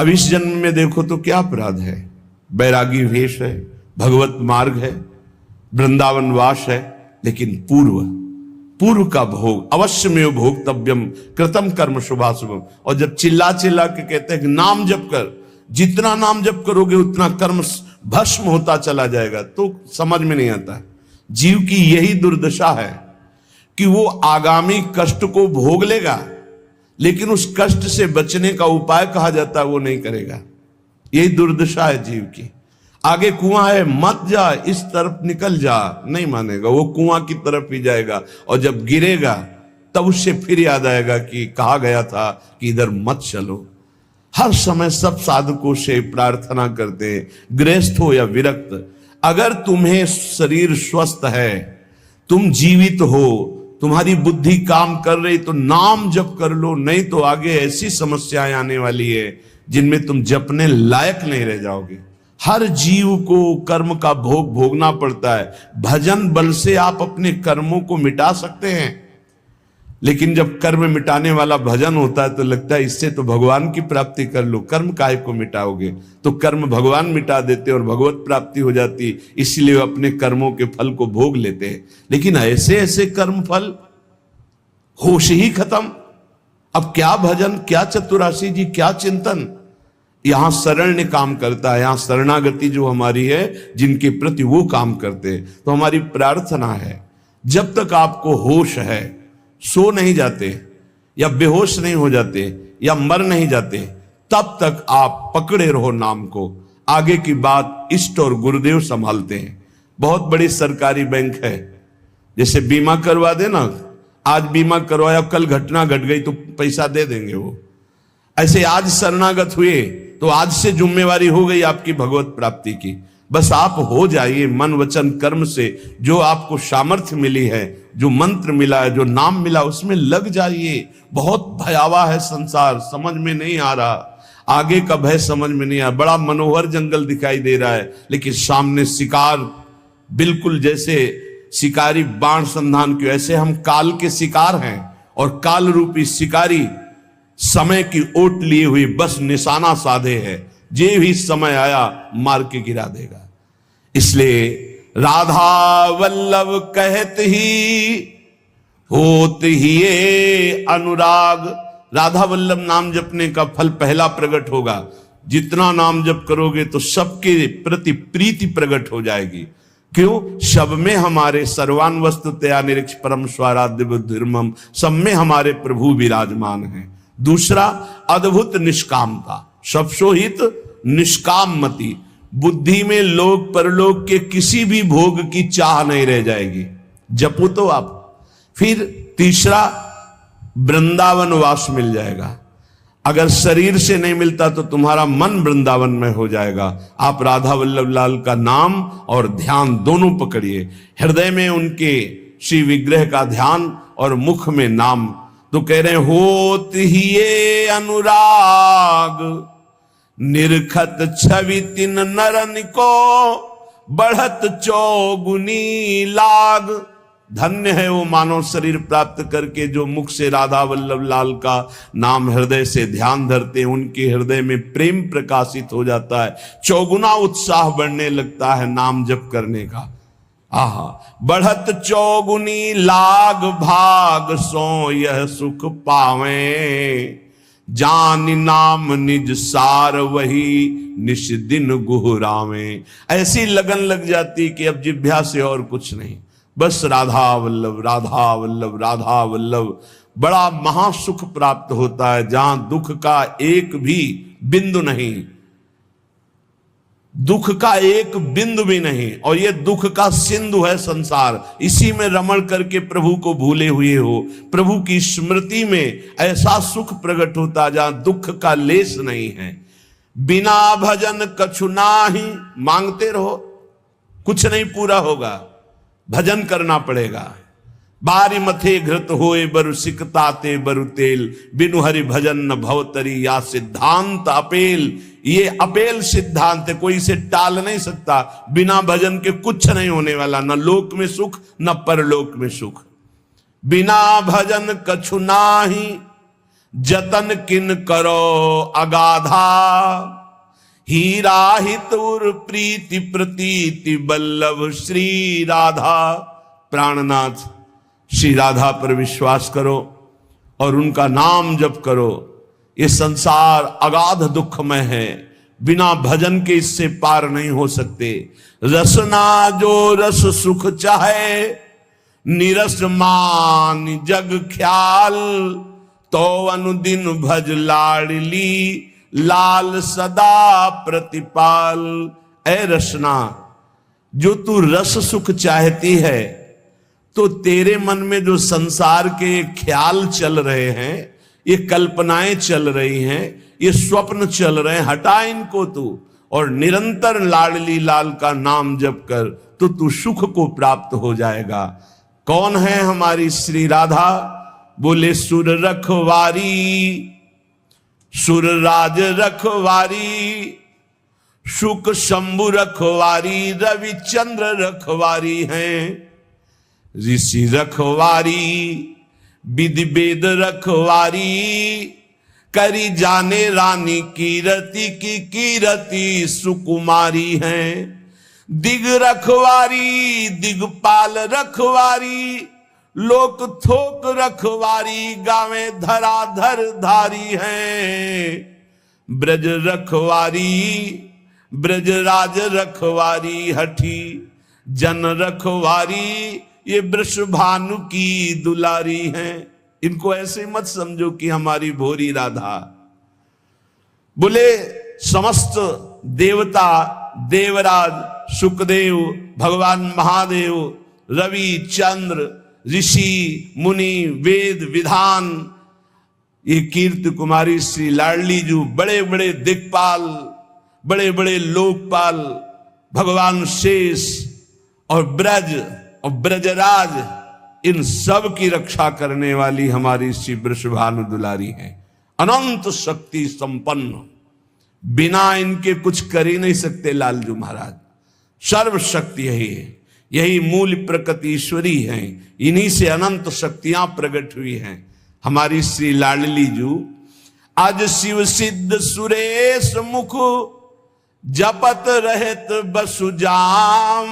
अब इस जन्म में देखो तो क्या अपराध है, बैरागी वेश है, भगवत मार्ग है, वृंदावन वास है, लेकिन पूर्व का भोग अवश्य में भोक्तव्यम कृतम कर्म शुभाशुभम। और जब चिल्ला चिल्ला के कहते हैं कि नाम जप कर, जितना नाम जप करोगे उतना कर्म भस्म होता चला जाएगा, तो समझ में नहीं आता। जीव की यही दुर्दशा है कि वो आगामी कष्ट को भोग लेगा, लेकिन उस कष्ट से बचने का उपाय कहा जाता है वो नहीं करेगा। यही दुर्दशा है जीव की। आगे कुआं है, मत जा, इस तरफ निकल जा, नहीं मानेगा, वो कुआं की तरफ ही जाएगा। और जब गिरेगा तब उससे फिर याद आएगा कि कहा गया था कि इधर मत चलो। हर समय सब साधकों से प्रार्थना करते हैं, गृहस्थ हो या विरक्त, अगर तुम्हें शरीर स्वस्थ है, तुम जीवित हो, तुम्हारी बुद्धि काम कर रही, तो नाम जप कर लो, नहीं तो आगे ऐसी समस्याएं आने वाली है जिनमें तुम जपने लायक नहीं रह जाओगे। हर जीव को कर्म का भोग भोगना पड़ता है। भजन बल से आप अपने कर्मों को मिटा सकते हैं, लेकिन जब कर्म मिटाने वाला भजन होता है तो लगता है इससे तो भगवान की प्राप्ति कर लो, कर्म काहे को मिटाओगे। तो कर्म भगवान मिटा देते और भगवत प्राप्ति हो जाती, इसलिए वे अपने कर्मों के फल को भोग लेते हैं। लेकिन ऐसे ऐसे कर्म फल होश ही खत्म। अब क्या भजन, क्या चतुराशी जी, क्या चिंतन। यहां शरण्य काम करता है, यहां शरणागति जो हमारी है, जिनके प्रति वो काम करते हैं। तो हमारी प्रार्थना है, जब तक आपको होश है, सो नहीं जाते या बेहोश नहीं हो जाते या मर नहीं जाते, तब तक आप पकड़े रहो नाम को। आगे की बात इष्ट और गुरुदेव संभालते हैं। बहुत बड़ी सरकारी बैंक है, जैसे बीमा करवा देना, आज बीमा करवाया, कल घटना घट गई तो पैसा दे देंगे वो। ऐसे आज शरणागत हुए तो आज से जिम्मेवारी हो गई आपकी भगवत प्राप्ति की। बस आप हो जाइए मन वचन कर्म से, जो आपको सामर्थ्य मिली है, जो मंत्र मिला है, जो नाम मिला, उसमें लग जाइए। बहुत भयावह है संसार, समझ में नहीं आ रहा, आगे का भय समझ में नहीं आ रहा। बड़ा मनोहर जंगल दिखाई दे रहा है, लेकिन सामने शिकार, बिल्कुल जैसे शिकारी बाण संधान के, ऐसे हम काल के शिकार हैं और काल रूपी शिकारी समय की ओट लिए हुई बस निशाना साधे है, जे भी समय आया मार के गिरा देगा। इसलिए राधा वल्लभ कहत ही होत ही अनुराग। राधा वल्लभ नाम जपने का फल पहला प्रकट होगा। जितना नाम जप करोगे तो सबके प्रति प्रीति प्रकट हो जाएगी। क्यों? सब में हमारे सर्वान वस्तुतया निरीक्ष परम स्वाराध्य बुद्धिर्मम, सब में हमारे प्रभु विराजमान हैं। दूसरा, अद्भुत निष्कामता, सब सोहित निष्काम मति, बुद्धि में लोक परलोक के किसी भी भोग की चाह नहीं रह जाएगी। जपो तो आप। फिर तीसरा, वृंदावन वास मिल जाएगा। अगर शरीर से नहीं मिलता तो तुम्हारा मन वृंदावन में हो जाएगा। आप राधा वल्लभ लाल का नाम और ध्यान दोनों पकड़िए। हृदय में उनके श्री विग्रह का ध्यान और मुख में नाम। तो कह रहे होत ही ये अनुराग, निरखत छवि तिन नरन को, बढ़त चौगुनी लाग। धन्य है वो मानव शरीर प्राप्त करके जो मुख से राधा वल्लभ लाल का नाम हृदय से ध्यान धरते हैं। उनके हृदय में प्रेम प्रकाशित हो जाता है, चौगुना उत्साह बढ़ने लगता है नाम जप करने का। आहा, बढ़त चौगुनी लाग भाग, सो यह सुख पावे, जान नाम निज सार वही निश दिन गुहरावे। ऐसी लगन लग जाती कि अब जिभ्या से और कुछ नहीं, बस राधा वल्लभ राधा वल्लभ राधा वल्लभ। बड़ा महासुख प्राप्त होता है, जहां दुख का एक भी बिंदु नहीं, दुख का एक बिंदु भी नहीं। और ये दुख का सिंधु है संसार, इसी में रमण करके प्रभु को भूले हुए हो। प्रभु की स्मृति में ऐसा सुख प्रकट होता जहां दुख का लेस नहीं है। बिना भजन कछु नाही, मांगते रहो, कुछ नहीं पूरा होगा, भजन करना पड़ेगा। बारी मथे घृत होए बरु सिकताते बरु तेल, बिनु हरि भजन न भवतरी या सिद्धांत अपेल। ये अपेल सिद्धांत है, कोई इसे टाल नहीं सकता। बिना भजन के कुछ नहीं होने वाला, न लोक में सुख न परलोक में सुख। बिना भजन कछु नाही, जतन किन करो अगाधा, हीरा हित उर प्रीति प्रतीति बल्लभ श्री राधा। प्राणनाथ श्री राधा पर विश्वास करो और उनका नाम जप करो। ये संसार अगाध दुखमय है, बिना भजन के इससे पार नहीं हो सकते। रसना जो रस सुख चाहे, निरस मान जग ख्याल, तो अनुदिन भज लाडली, लाल सदा प्रतिपाल। ऐ रसना, जो तू रस सुख चाहती है, तो तेरे मन में जो संसार के ख्याल चल रहे हैं, ये कल्पनाएं चल रही हैं, ये स्वप्न चल रहे हैं, हटा इनको तू और निरंतर लाडली लाल का नाम जप कर, तो तू सुख को प्राप्त हो जाएगा। कौन है हमारी श्री राधा? बोले सुर रखवारी, सुर राज रखवारी, शुक शंभु रखवारी, रविचंद्र रखवारी हैं। ऋषि रखवारी, विधि वेद रखवारी, करी जाने रानी कीरति की कीरति सुकुमारी हैं। दिग रखवारी, दिगपाल रखवारी, लोक थोक रखवारी, गावे धराधर धारी हैं। ब्रज रखवारी, ब्रजराज रखवारी, हठी जन रखवारी, ये वृषभानु की दुलारी हैं। इनको ऐसे मत समझो कि हमारी भोरी राधा। बोले समस्त देवता, देवराज, सुखदेव, भगवान महादेव, रवि, चंद्र, ऋषि, मुनि, वेद, विधान, ये कीर्ति कुमारी श्री लाडली जो बड़े बड़े दिक्पाल, बड़े बड़े लोकपाल, भगवान शेष और ब्रज और ब्रजराज, इन सब की रक्षा करने वाली हमारी श्री वृषभानु दुलारी है। अनंत शक्ति संपन्न, बिना इनके कुछ कर ही नहीं सकते लालजू महाराज। सर्वशक्ति यही है, यही मूल प्रकृति ईश्वरी है, इन्हीं से अनंत शक्तियां प्रकट हुई हैं। हमारी श्री लाडली जू आज शिव सिद्ध सुरेश मुख, जपत रहत बसुजाम,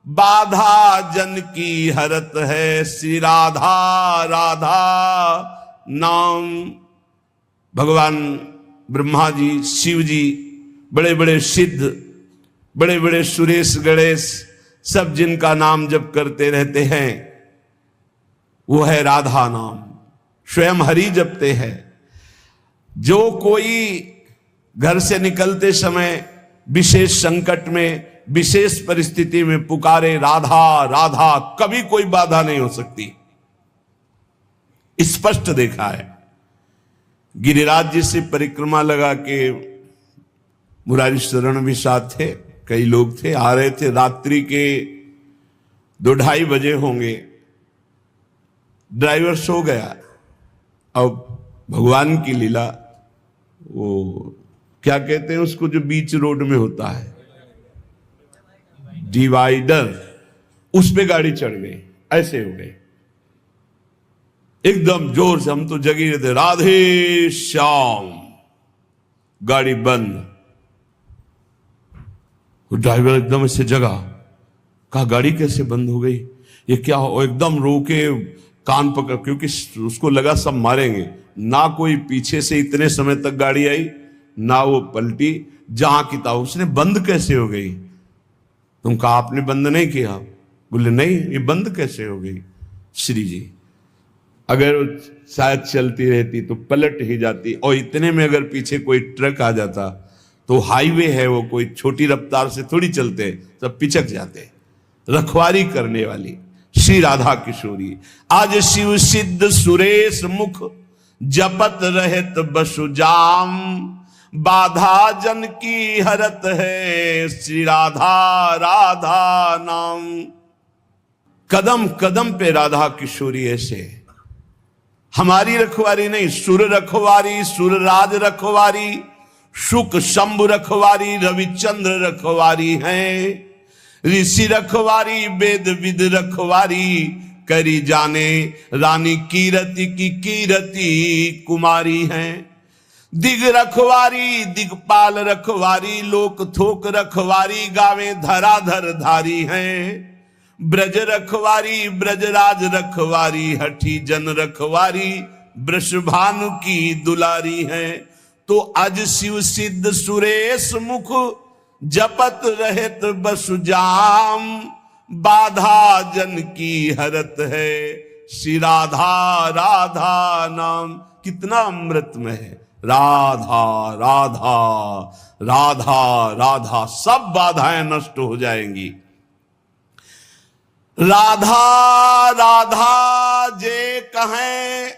बाधा जन की हरत है श्री राधा राधा नाम। भगवान ब्रह्मा जी, शिव जी, बड़े बड़े सिद्ध, बड़े बड़े सुरेश गणेश, सब जिनका नाम जप करते रहते हैं, वो है राधा नाम। स्वयं हरि जपते हैं। जो कोई घर से निकलते समय विशेष संकट में, विशेष परिस्थिति में पुकारे राधा राधा, कभी कोई बाधा नहीं हो सकती। स्पष्ट देखा है। गिरिराज जी से परिक्रमा लगा के मुरारी शरण भी साथ थे, कई लोग थे, आ रहे थे। रात्रि के 2-2:30 बजे होंगे। ड्राइवर सो गया। अब भगवान की लीला, वो क्या कहते हैं उसको जो बीच रोड में होता है, डिवाइडर, उस पे गाड़ी चढ़ गई। ऐसे हो गए एकदम जोर से। हम तो जगी रहे थे, राधे श्याम। गाड़ी बंद। ड्राइवर एकदम ऐसे जगा, कहा गाड़ी कैसे बंद हो गई, ये क्या हो? एकदम रोके, कान पकड़, क्योंकि उसको लगा सब मारेंगे। ना कोई पीछे से इतने समय तक गाड़ी आई, ना वो पलटी। जहां की था उसने बंद कैसे हो गई? तुम कहा आपने बंद नहीं किया। बोले नहीं, ये बंद कैसे हो गई? श्री जी, अगर शायद चलती रहती तो पलट ही जाती। और इतने में अगर पीछे कोई ट्रक आ जाता, तो हाईवे है वो, कोई छोटी रफ्तार से थोड़ी चलते, सब पिचक जाते। रखवारी करने वाली श्री राधा किशोरी। आज शिव सिद्ध सुरेश मुख, जपत रहत बसुजाम, बाधा जन की हरत है श्री राधा राधा नाम। कदम कदम पे राधा किशोरी ऐसे। हमारी रखवारी नहीं, सुर रखवारी, सुर राज रखवारी, शुक शंभु रखवारी, रविचंद्र रखवारी हैं। ऋषि रखवारी, वेद विद रखवारी, करी जाने, रानी कीरति की कीरति कुमारी हैं। दिग रखवारी दिगपाल रखवारी, लोक थोक रखवारी, गावे धराधर धारी हैं। ब्रज रखवारी ब्रजराज रखवारी, हठी जन रखवारी, वृषभानु की दुलारी है। तो अज शिव सिद्ध सुरेश मुख, जपत रहत बसु जाम, बाधा जन की हरत है, श्री राधा राधा नाम। कितना अमृतमय है, राधा राधा राधा राधा, सब बाधाएं नष्ट हो जाएंगी। राधा राधा जे कहें,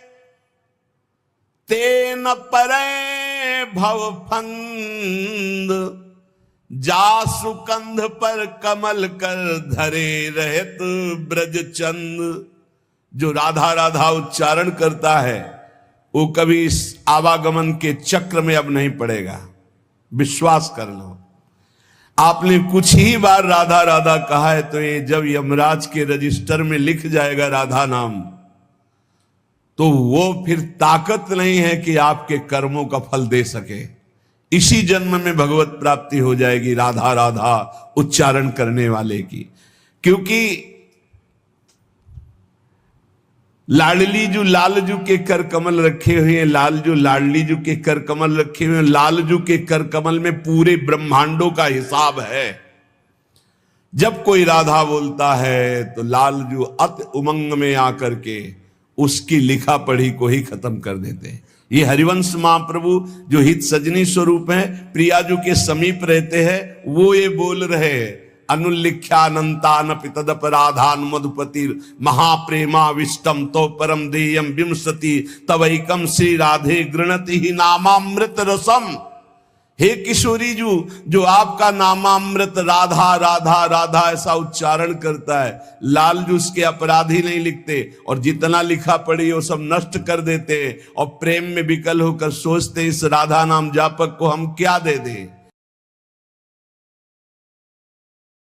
ते न परे भव फंद, जासु कंध पर कमल कर, धरे रहत ब्रज चंद। जो राधा राधा उच्चारण करता है वो कभी इस आवागमन के चक्र में अब नहीं पड़ेगा, विश्वास कर लो। आपने कुछ ही बार राधा राधा कहा है तो ये जब यमराज के रजिस्टर में लिख जाएगा राधा नाम, तो वो फिर ताकत नहीं है कि आपके कर्मों का फल दे सके। इसी जन्म में भगवत प्राप्ति हो जाएगी राधा राधा उच्चारण करने वाले की। क्योंकि लाडलीजू लालजू के कर कमल रखे हुए हैं, लालजू लाडलीजू के कर कमल रखे हुए हैं। लालजू के कर कमल में पूरे ब्रह्मांडों का हिसाब है। जब कोई राधा बोलता है तो लालजू अति उमंग में आकर के उसकी लिखा पढ़ी को ही खत्म कर देते हैं। ये हरिवंश महाप्रभु जो हित सजनी स्वरूप है, प्रियाजू के समीप रहते हैं, वो ये बोल रहे हैं, अनुल्लिख्यानंतानपि तदपराधान मधुपति महाप्रेमा विष्टम तो परम देयम विंशति तवैकम श्री राधे गृणति ही नामामृत रसम। हे किशोरी जो आपका नामामृत राधा राधा राधा ऐसा उच्चारण करता है, लालजू उसके अपराधी नहीं लिखते और जितना लिखा पढ़ी वो सब नष्ट कर देते और प्रेम में विकल होकर सोचते इस राधा नाम जापक को हम क्या दे दें।